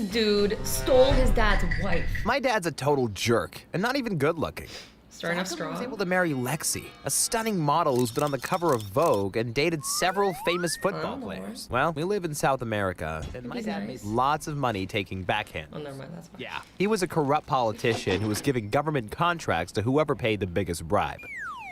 dude stole his dad's wife. My dad's a total jerk and not even good looking. Starting off How come he was strong. able to marry Lexi, a stunning model who's been on the cover of Vogue and dated several famous football players. Well, we live in South America, and my dad made lots of money taking backhands. Oh, never mind, that's fine. Yeah, he was a corrupt politician who was giving government contracts to whoever paid the biggest bribe.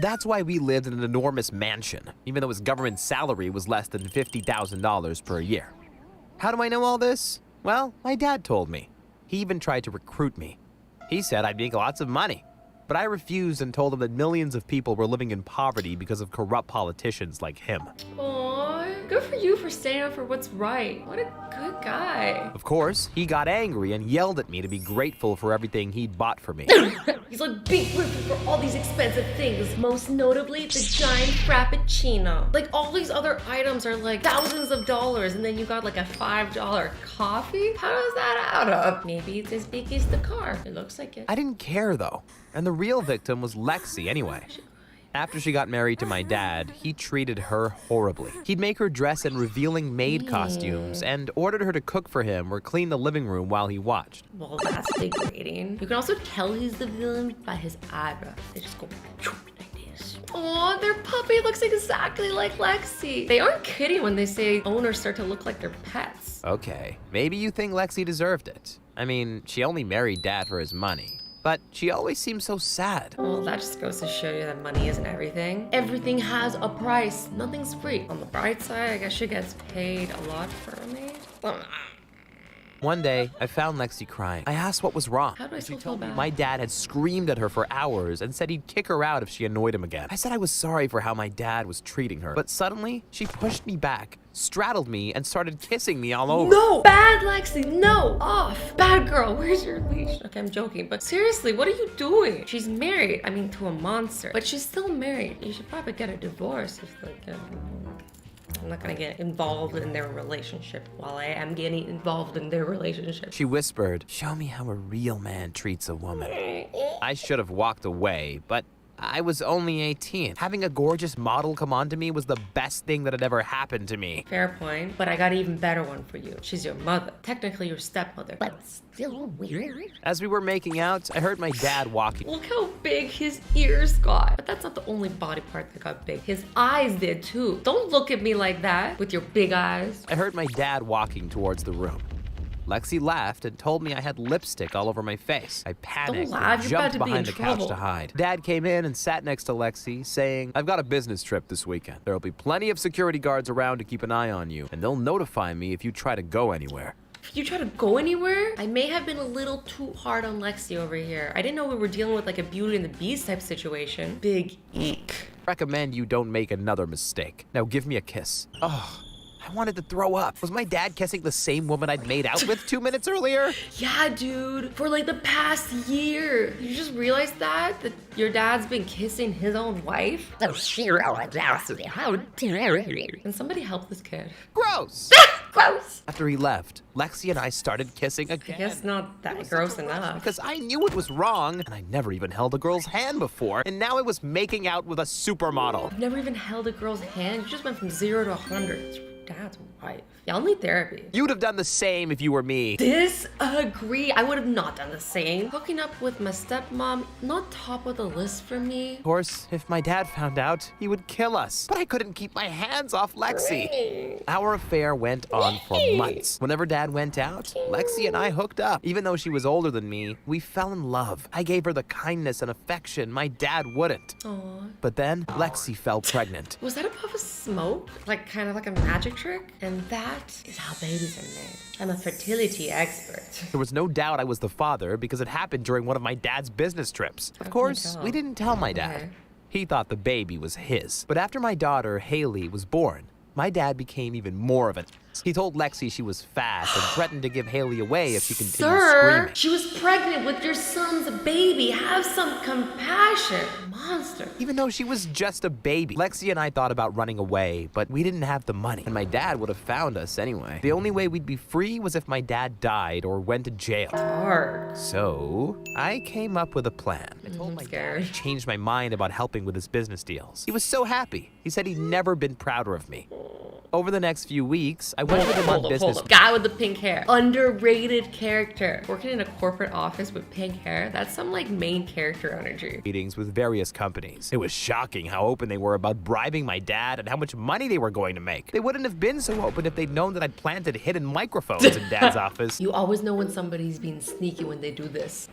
That's why we lived in an enormous mansion, even though his government salary was less than $50,000 per year. How do I know all this? Well, my dad told me. He even tried to recruit me. He said I'd make lots of money. But I refused and told him that millions of people were living in poverty because of corrupt politicians like him. Aw, good for you for standing up for what's right. What a good guy. Of course, he got angry and yelled at me to be grateful for everything he'd bought for me. He's like, be grateful for all these expensive things. Most notably, the giant frappuccino. Like, all these other items are like thousands of dollars, and then you got like a $5 coffee? How does that add up? Maybe it's as big as the car. It looks like it. I didn't care though. And the real victim was Lexi anyway. After she got married to my dad, he treated her horribly. He'd make her dress in revealing maid costumes and ordered her to cook for him or clean the living room while he watched. Well, that's degrading. You can also tell he's the villain by his eyebrows. They just go like this. Aw, their puppy looks exactly like Lexi. They aren't kidding when they say owners start to look like their pets. Okay, maybe you think Lexi deserved it. I mean, she only married Dad for his money. But she always seems so sad. Well, that just goes to show you that money isn't everything. Everything has a price. Nothing's free. On the bright side, I guess she gets paid a lot for a maid. One day, I found Lexi crying. I asked what was wrong. How do I still feel bad? My dad had screamed at her for hours and said he'd kick her out if she annoyed him again. I said I was sorry for how my dad was treating her. But suddenly, she pushed me back, straddled me, and started kissing me all over. No! Bad Lexi, no! Off! Bad girl, where's your leash? Okay, I'm joking, but seriously, what are you doing? She's married, I mean, to a monster. But she's still married. You should probably get a divorce if, like, I'm not gonna get involved in their relationship while I am getting involved in their relationship. She whispered, "Show me how a real man treats a woman." I should have walked away, but I was only 18. Having a gorgeous model come on to me was the best thing that had ever happened to me. Fair point, but I got an even better one for you. She's your mother. Technically your stepmother, but still weird. As we were making out, I heard my dad walking. Look how big his ears got. But that's not the only body part that got big. His eyes did too. Don't look at me like that with your big eyes. I heard my dad walking towards the room. Lexi laughed and told me I had lipstick all over my face. I panicked laugh, and you're about jumped to be behind in the couch trouble. to hide. Dad came in and sat next to Lexi, saying, "I've got a business trip this weekend. There'll be plenty of security guards around to keep an eye on you, and they'll notify me if you try to go anywhere." If you try to go anywhere, I may have been a little too hard on Lexi over here. I didn't know we were dealing with like a Beauty and the Beast type situation. Big eek. Recommend you don't make another mistake. Now give me a kiss. Oh, I wanted to throw up. Was my dad kissing the same woman I'd made out with 2 minutes earlier? Yeah, dude. For like the past year. You just realized that your dad's been kissing his own wife? Oh, sheer audacity. How dare you? Can somebody help this kid? Gross! Gross! After he left, Lexi and I started kissing I again. guess not that gross enough. Because I knew it was wrong, and I'd never even held a girl's hand before, and now I was making out with a supermodel. I've never even held a girl's hand. You just went from 0 to 100. It's your dad's wife. Y'all need therapy. You'd have done the same if you were me. Disagree. I would have not done the same. Hooking up with my stepmom, not top of the list for me. Of course, if my dad found out, he would kill us. But I couldn't keep my hands off Lexi. Our affair went on for months. Whenever Dad went out, Lexi and I hooked up. Even though she was older than me, we fell in love. I gave her the kindness and affection my dad wouldn't. Aww. But then, Lexi fell pregnant. Was that a puff of smoke? Like kind of like a magic trick? And that is how babies are made. I'm a fertility expert. There was no doubt I was the father because it happened during one of my dad's business trips. Of course, we didn't tell my dad. Okay. He thought the baby was his. But after my daughter, Haley, was born, my dad became even more of an ass. He told Lexi she was fat and threatened to give Haley away if she continued screaming. She was pregnant with your son's baby. Have some compassion. Monster. Even though she was just a baby. Lexi and I thought about running away, but we didn't have the money. And my dad would have found us anyway. The only way we'd be free was if my dad died or went to jail. Hard. So, I came up with a plan. I told my scared. dad I changed my mind about helping with his business deals. He was so happy. He said he'd never been prouder of me. Over the next few weeks, I went with him on business Guy with the pink hair. Underrated character. Working in a corporate office with pink hair, that's some like main character energy. meetings with various companies. It was shocking how open they were about bribing my dad and how much money they were going to make. They wouldn't have been so open if they'd known that I'd planted hidden microphones in Dad's office. You always know when somebody's being sneaky when they do this.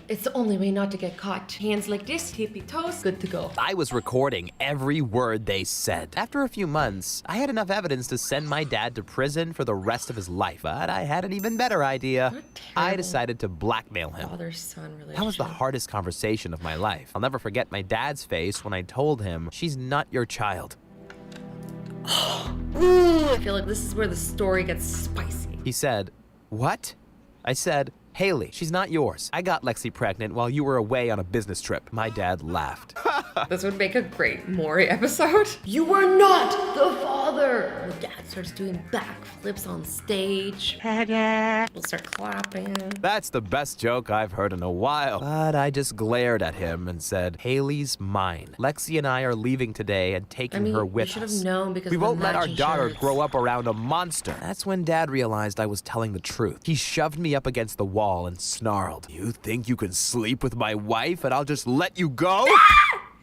It's the only way not to get caught. Hands like this, tippy toes, good to go. I was recording every word they said. After a few months, I had enough evidence to send my dad to prison for the rest of his life. But I had an even better idea. What a I terrible decided to blackmail him. father-son relationship. That was the hardest conversation of my life. I'll never forget my dad's face when I told him, "She's not your child." I feel like this is where the story gets spicy. He said, "What?" I said, "Haley, she's not yours. I got Lexi pregnant while you were away on a business trip." My dad laughed. This would make a great Maury episode. You were not the father! When dad starts doing backflips on stage. We'll start clapping. That's the best joke I've heard in a while. But I just glared at him and said, "Haley's mine. Lexi and I are leaving today and taking her with you should us. have known because We of the won't let our matching daughter shirts. grow up around a monster." That's when Dad realized I was telling the truth. He shoved me up against the wall and snarled, "You think you can sleep with my wife and I'll just let you go?"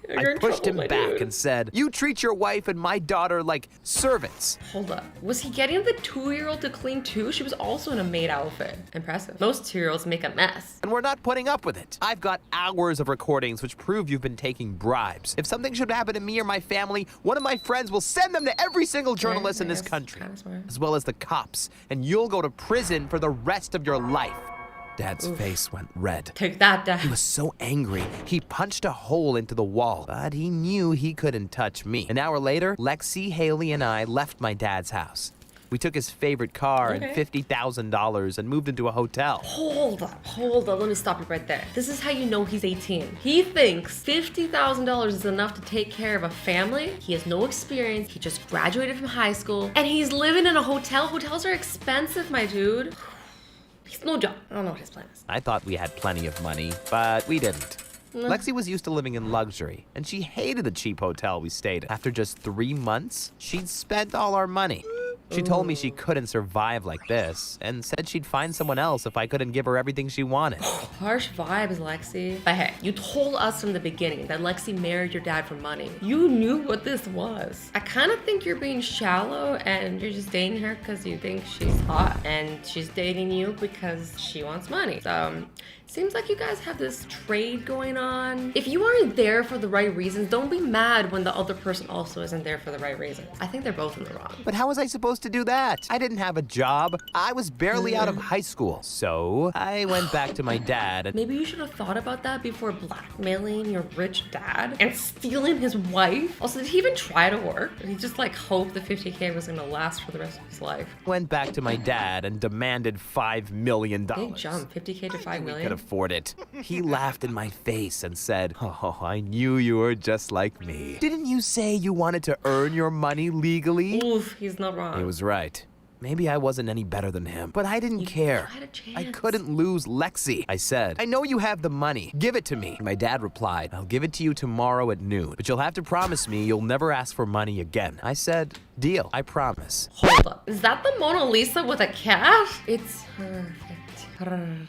You're I in pushed trouble, him my back dude. and said, "You treat your wife and my daughter like servants." Hold up. Was he getting the 2-year-old to clean too? She was also in a maid outfit. Impressive. Most 2-year-olds make a mess. And we're not putting up with it. I've got hours of recordings which prove you've been taking bribes. If something should happen to me or my family, one of my friends will send them to every single journalist in this country, Kinda smart. as well as the cops, and you'll go to prison for the rest of your life. Dad's face went red. Take that, Dad. He was so angry, he punched a hole into the wall, but he knew he couldn't touch me. An hour later, Lexi, Haley, and I left my dad's house. We took his favorite car and Okay. $50,000 and moved into a hotel. Hold up. Let me stop you right there. This is how you know he's 18. He thinks $50,000 is enough to take care of a family. He has no experience. He just graduated from high school and he's living in a hotel. Hotels are expensive, my dude. He's no job. I don't know what his plan is. I thought we had plenty of money, but we didn't. Lexi was used to living in luxury, and she hated the cheap hotel we stayed at. After just 3 months, she'd spent all our money. She told me she couldn't survive like this, and said she'd find someone else if I couldn't give her everything she wanted. Harsh vibes, Lexi. But hey, you told us from the beginning that Lexi married your dad for money. You knew what this was. I kind of think you're being shallow and you're just dating her because you think she's hot. And she's dating you because she wants money. So, seems like you guys have this trade going on. If you aren't there for the right reasons, don't be mad when the other person also isn't there for the right reasons. I think they're both in the wrong. But how was I supposed to do that? I didn't have a job. I was barely out of high school. So I went back to my dad and Maybe you should have thought about that before blackmailing your rich dad and stealing his wife. Also, did he even try to work? Or he just like hoped the 50K was gonna last for the rest of his life? demanded $5 million. Big jump, 50K to 5 We could million. afford it. He laughed in my face and said, "Oh, I knew you were just like me. Didn't you say you wanted to earn your money legally?" Oof, he's not wrong. He was right. Maybe I wasn't any better than him, but I didn't care. had a chance. I couldn't lose Lexi. I said, "I know you have the money. Give it to me." My dad replied, "I'll give it to you tomorrow at noon, but you'll have to promise me you'll never ask for money again." I said, "Deal, I promise." Hold up. Is that the Mona Lisa with a cat? It's perfect.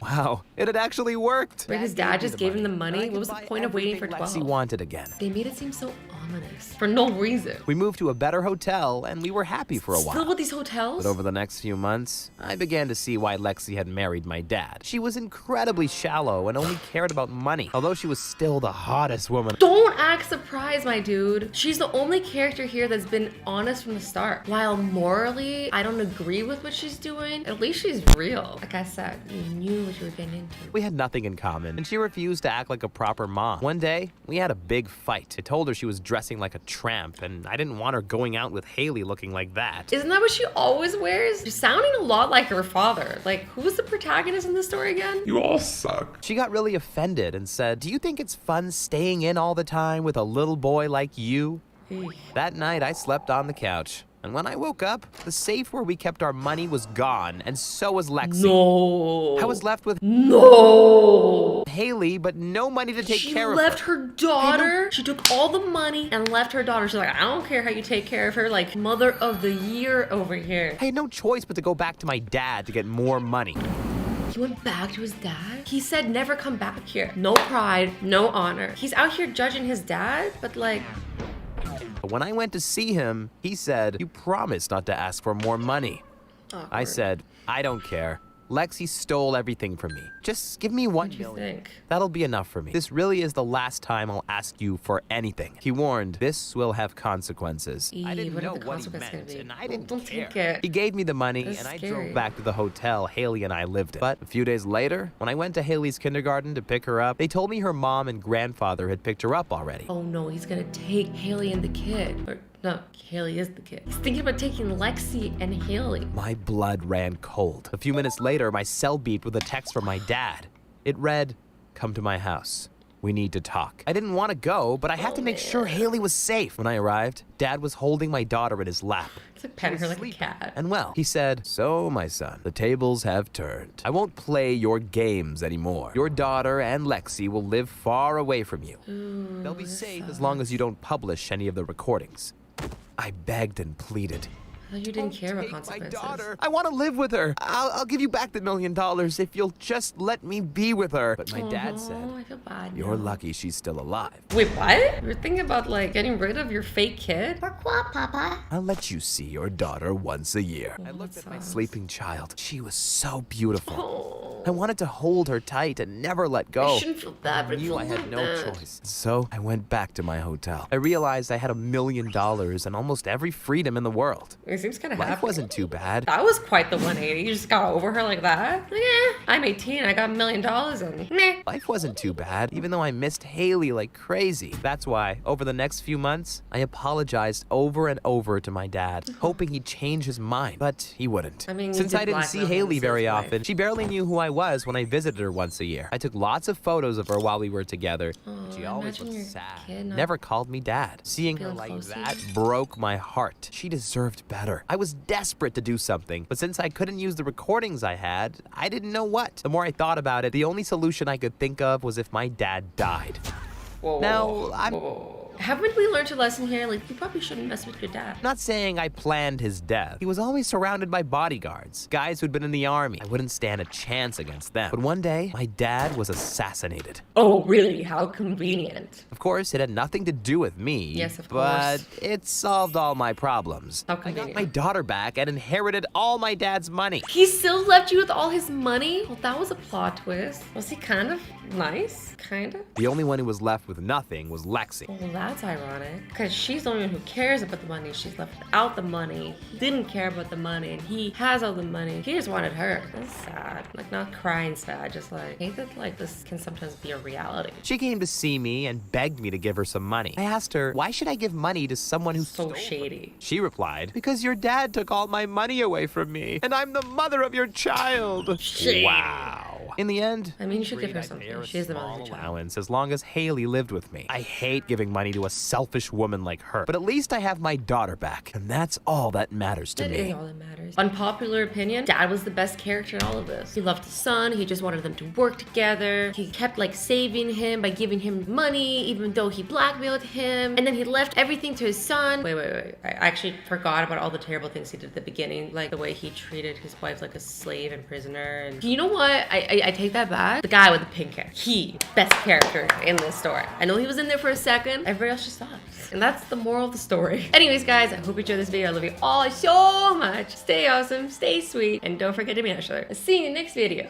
Wow, it had actually worked. Wait, his dad just gave him the money? I What could was the buy point of waiting for everything 12? Lexi wanted again. They made it seem so ominous. For no reason. We moved to a better hotel, and we were happy for a Still while. with these hotels? But over the next few months, I began to see why Lexi had married my dad. She was incredibly shallow and only cared about money, although she was still the hottest woman. Don't act surprised, my dude. She's the only character here that's been honest from the start. While morally, I don't agree with what she's doing, at least she's real. Like I said, you knew what you were getting into. We had nothing in common, and she refused to act like a proper mom. One day, we had a big fight. I told her she was dressing like a tramp, and I didn't want her going out with Haley looking like that. Isn't that what she always wears? She's sounding a lot like her father. Like, who's the protagonist in this story again? You all suck. She got really offended and said, "Do you think it's fun staying in all the time with a little boy like you?" Eek. That night, I slept on the couch. And when I woke up, the safe where we kept our money was gone, and so was Lexi. No. I was left with No. Haley, but no money to take care of She left her. her daughter. She took all the money and left her daughter. She's like, I don't care how you take care of her. Like, mother of the year over here. I had no choice but to go back to my dad to get more money. He went back to his dad? He said never come back here. No pride, no honor. He's out here judging his dad, but like... But when I went to see him, he said, "You promised not to ask for more money." Awkward. I said, "I don't care. Lexi stole everything from me. Just give me $1 What do you million. think? That'll be enough for me. This really is the last time I'll ask you for anything." He warned, "This will have consequences." I didn't What are know the what he consequences meant, gonna be? and I didn't Don't care. take it. He gave me the money, That's and I scary. drove back to the hotel Haley and I lived in. But a few days later, when I went to Haley's kindergarten to pick her up, they told me her mom and grandfather had picked her up already. Oh no, he's gonna take Haley and the kid. Or no, Haley is the kid. He's thinking about taking Lexi and Haley. My blood ran cold. A few minutes later, my cell beeped with a text from my dad. It read, "Come to my house. We need to talk." I didn't want to go, but I had to make sure Haley was safe. When I arrived, Dad was holding my daughter in his lap. It's like petting her like a cat. And well, he said, "So, my son, the tables have turned. I won't play your games anymore. Your daughter and Lexi will live far away from you. They'll be safe as long as you don't publish any of the recordings." I begged and pleaded. Oh, you didn't care about Take my consequences. daughter. I want to live with her. I'll give you back the $1 million if you'll just let me be with her. But my dad said, Oh, I feel bad. "You're now. lucky she's still alive. Wait, what? You're thinking about like getting rid of your fake kid? Pourquoi, Papa? I'll let you see your daughter once a year." I looked at my sleeping child. She was so beautiful. Oh. I wanted to hold her tight and never let I go. shouldn't feel bad, but I knew I had no bad. choice. So I went back to my hotel. I realized I had $1 million and almost every freedom in the world. It seems kind of Life happy. wasn't too bad. That was quite the 180. You just got over her like that? Like, I'm 18. I got $1 million and meh. Life wasn't too bad, even though I missed Haley like crazy. That's why, over the next few months, I apologized over and over to my dad, hoping he'd change his mind, but he wouldn't. I mean, you Since did I didn't see blackmail him Haley to save very his life. often, she barely knew who I was when I visited her once a year. I took lots of photos of her while we were together. She always imagine looked your sad, kid not never called me dad. Seeing her feeling like close to that you. broke my heart. She deserved better. I was desperate to do something, but since I couldn't use the recordings I had, I didn't know what. The more I thought about it, the only solution I could think of was if my dad died. Whoa, Now, I'm whoa. Haven't we learned a lesson here? Like, you probably shouldn't mess with your dad. not saying I planned his death. He was always surrounded by bodyguards, guys who'd been in the army. I wouldn't stand a chance against them. But one day, my dad was assassinated. Oh, really? How convenient. Of course, it had nothing to do with me. Yes, of but course. it solved all my problems. How I got convenient. my daughter back and inherited all my dad's money. He still left you with all his money? Well, that was a plot twist. Was he kind of nice? Kind of? The only one who was left with nothing was Lexi. Well, that's ironic. Because she's the only one who cares about the money. She's left without the money. He didn't care about the money, and he has all the money. He just wanted her. That's sad. Like, not crying sad, just like, I hate that, like, this can sometimes be a reality. She came to see me and begged me to give her some money. I asked her, why should I give money to someone who So stole shady. She replied, "Because your dad took all my money away from me, and I'm the mother of your child." Shady. Wow. In the end, I mean, you should give her agreed I'd pay something. a She is the mother of small your child. allowance as long as Haley lived with me. I hate giving money to a selfish woman like her, but at least I have my daughter back, and that's all that matters to That me. is all that matters. Unpopular opinion, Dad was the best character in all of this. He loved his son. He just wanted them to work together. He kept like saving him by giving him money, even though he blackmailed him. And then he left everything to his son. Wait. I actually forgot about all the terrible things he did at the beginning, like the way he treated his wife like a slave and prisoner. And you know what? I take that back. The guy with the pink hair. He, best character in this story. I know he was in there for a second. Everybody else just sucks. And that's the moral of the story. Anyways, guys, I hope you enjoyed this video. I love you all so much. Stay awesome, stay sweet, and don't forget to be nice to each other. I'll see you in the next video.